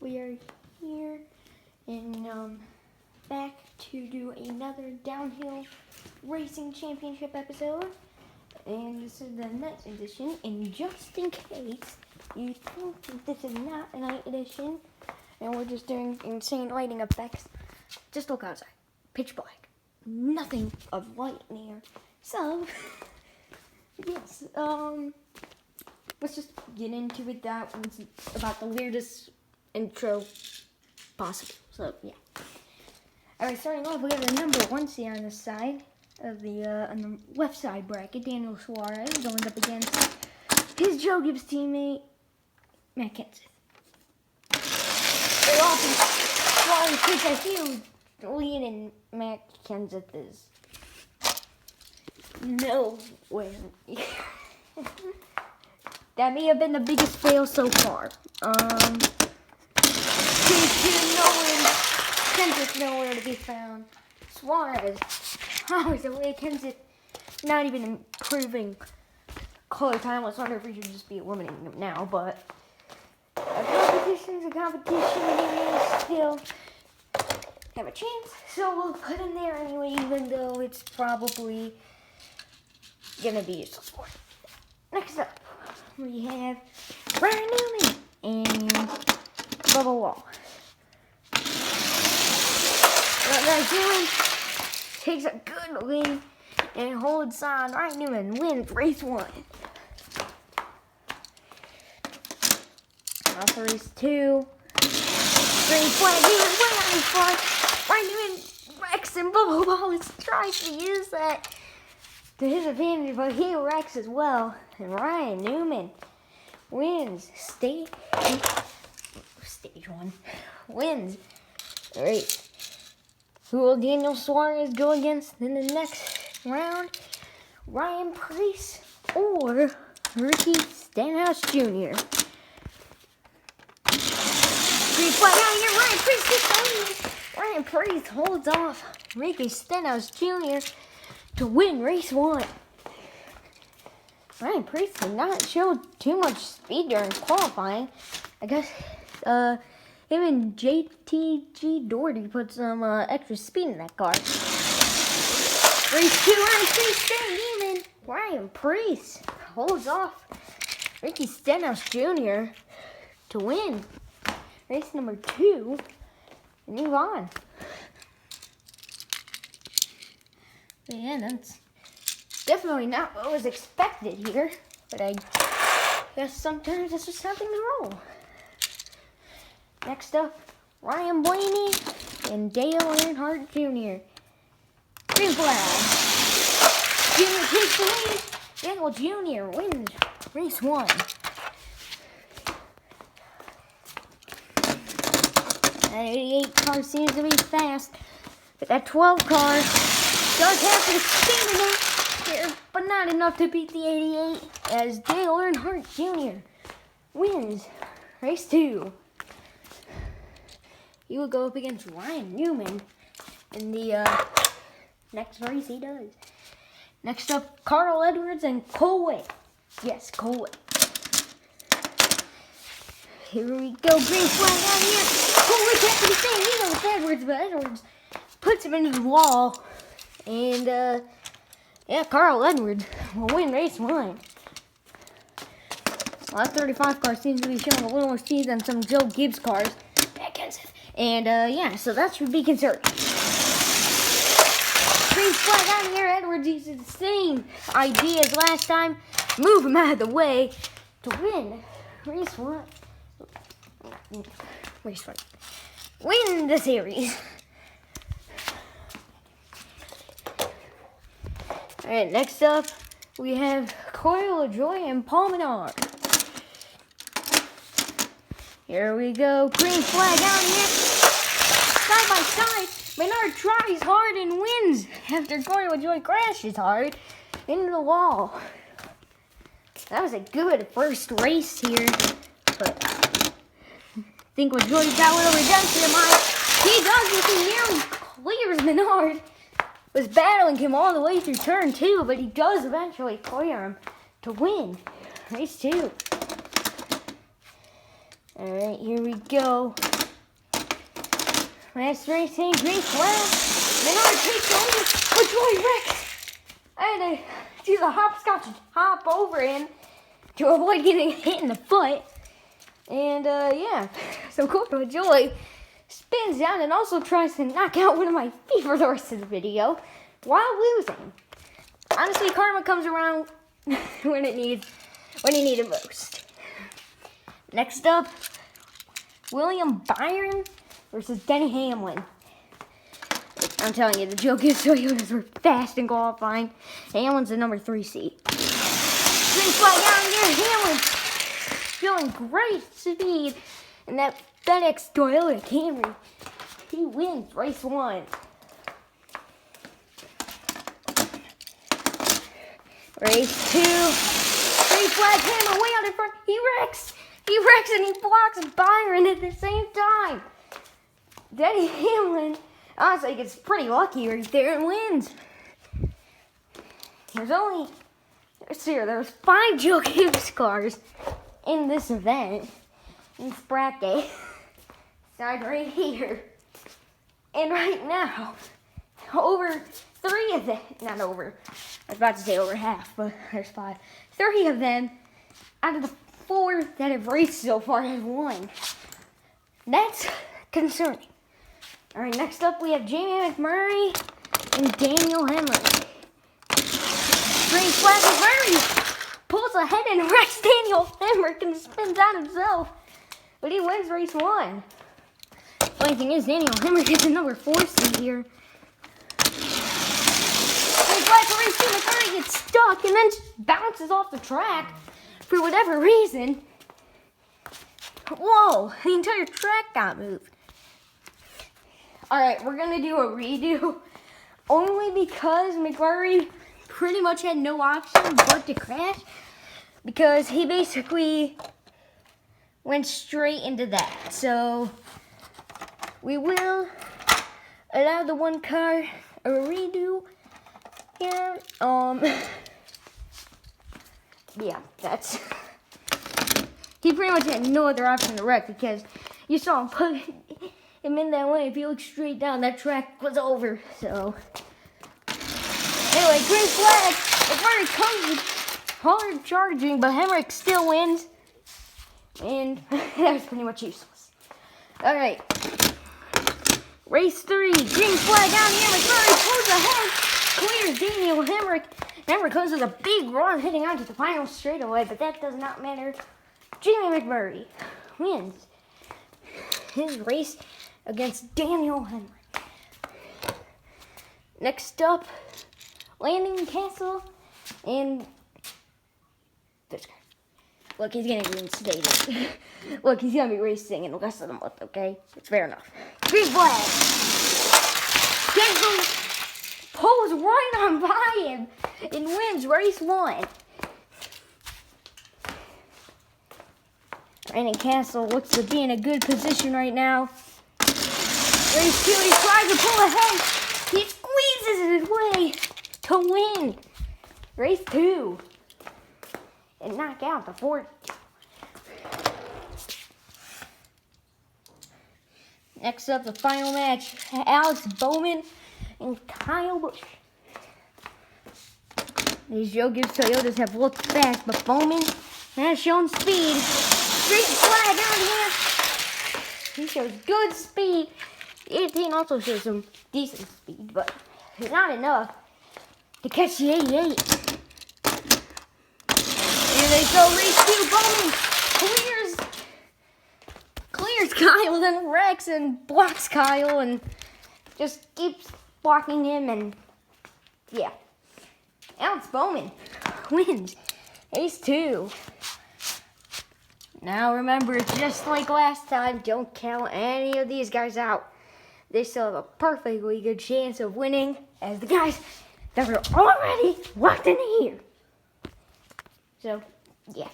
we are here and back to do another downhill racing championship episode. And this is the night edition. And just in case you think that this is not a night edition and we're just doing insane lighting effects, just look outside. Pitch black. Nothing of light in here. So, yes, let's just get into it. That one's about the weirdest intro possible. So, yeah. Alright, starting off, we have the number 1 seed on the side of the, on the left side bracket, Daniel Suarez, going up against his Joe Gibbs teammate, Matt Kenseth. Very often, Suarez takes a huge lead, and Matt Kenseth is nowhere. That may have been the biggest fail so far. Kenseth nowhere to be found. Suarez, always away. Kenseth not even improving color time. I wonder if we should just be eliminating him now, but a competition's a competition, and we still have a chance. So we'll put him there anyway, even though it's probably gonna be useless for him. Next up, we have Ryan Newman and Bubba Wall. What Ryan Newman takes a good lead and holds on. Ryan Newman wins race 1. Off race 2. Green flag, Newman way on his front. Ryan Newman wrecks and Bubba Wallace tries to use that to his advantage, but he wrecks as well. And Ryan Newman wins stage 1. Wins the race. Who will Daniel Suarez go against in the next round? Ryan Preece or Ricky Stenhouse Jr.? Green flag out here. Ryan Preece gets the lead. Ryan Preece holds off Ricky Stenhouse Jr. to win race 1. Ryan Preece did not show too much speed during qualifying. I guess him and JTG Doherty put some extra speed in that car. Race 2, Ryan Preece staying even. Ryan Preece holds off Ricky Stenhouse Jr. to win race number 2 and move on. But yeah, that's definitely not what was expected here. But I guess sometimes that's just how things roll. Next up, Ryan Blaney and Dale Earnhardt Jr. Green flag. Jr. takes the lead. Dale Jr. wins race 1. That 88 car seems to be fast, but that 12 car does have some speed in it here, but not enough to beat the 88 as Dale Earnhardt Jr. wins race 2. He will go up against Ryan Newman in the next race he does. Next up, Carl Edwards and Cole Wade. Yes, Cole Wade. Here we go, green flag out here. Cole Wade can't be saying either with Edwards, but Edwards puts him into the wall. And, yeah, Carl Edwards will win race 1. Well, that 35 car seems to be showing a little more speed than some Joe Gibbs cars. And, yeah, so that should be concerning. Green flag out here. Edwards uses the same idea as last time. Move him out of the way to win race 1. Race 1. Win the series. Alright, next up, we have Coyle LaJoie and Paul Menard. Here we go. Green flag out here. Side by side. Menard tries hard and wins after Coyle LaJoie crashes hard into the wall. That was a good first race here, but I think LaJoie got a little redemption in mind. He does this. He nearly clears Menard. Was battling him all the way through turn 2, but he does eventually clear him to win race 2. Alright, here we go. Last racing, green flag. Menard takes over with Joey Rex. I had to do the hopscotch and hop over him to avoid getting hit in the foot. And yeah, so Corporal Joy spins down and also tries to knock out one of my feet for the rest of the video while losing. Honestly, karma comes around when you need it most. Next up, William Byron versus Denny Hamlin. I'm telling you, the joke is Toyotas were fast in qualifying. Hamlin's the number 3 seed. Green flag down there, Hamlin showing great speed in that FedEx Toyota Camry. He wins race 1. Race 2. Green flag, Hamlin way out in front. He wrecks and he blocks Byron at the same time. Denny Hamlin, honestly, gets pretty lucky right there and wins. There's 5 Joe Gibbs cars in this event. In this bracket. Side right here. And right now, over 3 of them, not over, I was about to say over half, but there's 5. 3 of them out of the 4 that have raced so far have won. That's concerning. Alright, next up we have Jamie McMurray and Daniel Hemrick. Green flag, McMurray pulls ahead and wrecks Daniel Hemrick and spins out himself. But he wins race 1. Funny thing is, Daniel Hemrick is the number 4 seed here. Green flag for race 2, McMurray gets stuck and then just bounces off the track for whatever reason. Whoa, the entire track got moved. Alright, we're going to do a redo only because McMurray pretty much had no option but to crash because he basically went straight into that. So we will allow the one car a redo here. Yeah, that's... He pretty much had no other option to wreck because you saw him put him in that way. If you look straight down, that track was over. So, anyway, green flag. McMurray comes hard charging, but Hemrick still wins. And that was pretty much useless. Alright. Race 3. Green flag down here. McMurray pulls ahead. Clears Daniel Hemrick. Hemrick comes with a big run heading on to the final straightaway, but that does not matter. Jamie McMurray wins his race against Daniel Hemrick. Next up, Landon Castle and this guy. Look, he's gonna be reinstated. Look, he's gonna be racing in less than a month, okay? It's fair enough. Green flag! Castle pulls right on by him and wins race 1. Landon Castle looks to be in a good position right now. Race 2, he tries to pull ahead. He squeezes his way to win race 2 and knock out the 4th. Next up, the final match, Alex Bowman and Kyle Busch. These Joe Gibbs Toyotas have looked fast, but Bowman has shown speed. Green flag out here. He shows good speed. The 18 also shows some decent speed, but not enough to catch the 88. Here they go, race 2. Bowman clears Kyle, then wrecks and blocks Kyle and just keeps blocking him, and yeah. Alex Bowman wins race 2. Now remember, just like last time, don't count any of these guys out. They still have a perfectly good chance of winning as the guys that are already locked in here. So, yeah.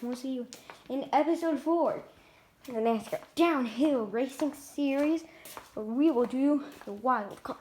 We'll see you in episode 4 of the NASCAR Downhill Racing Series, where we will do the wild card.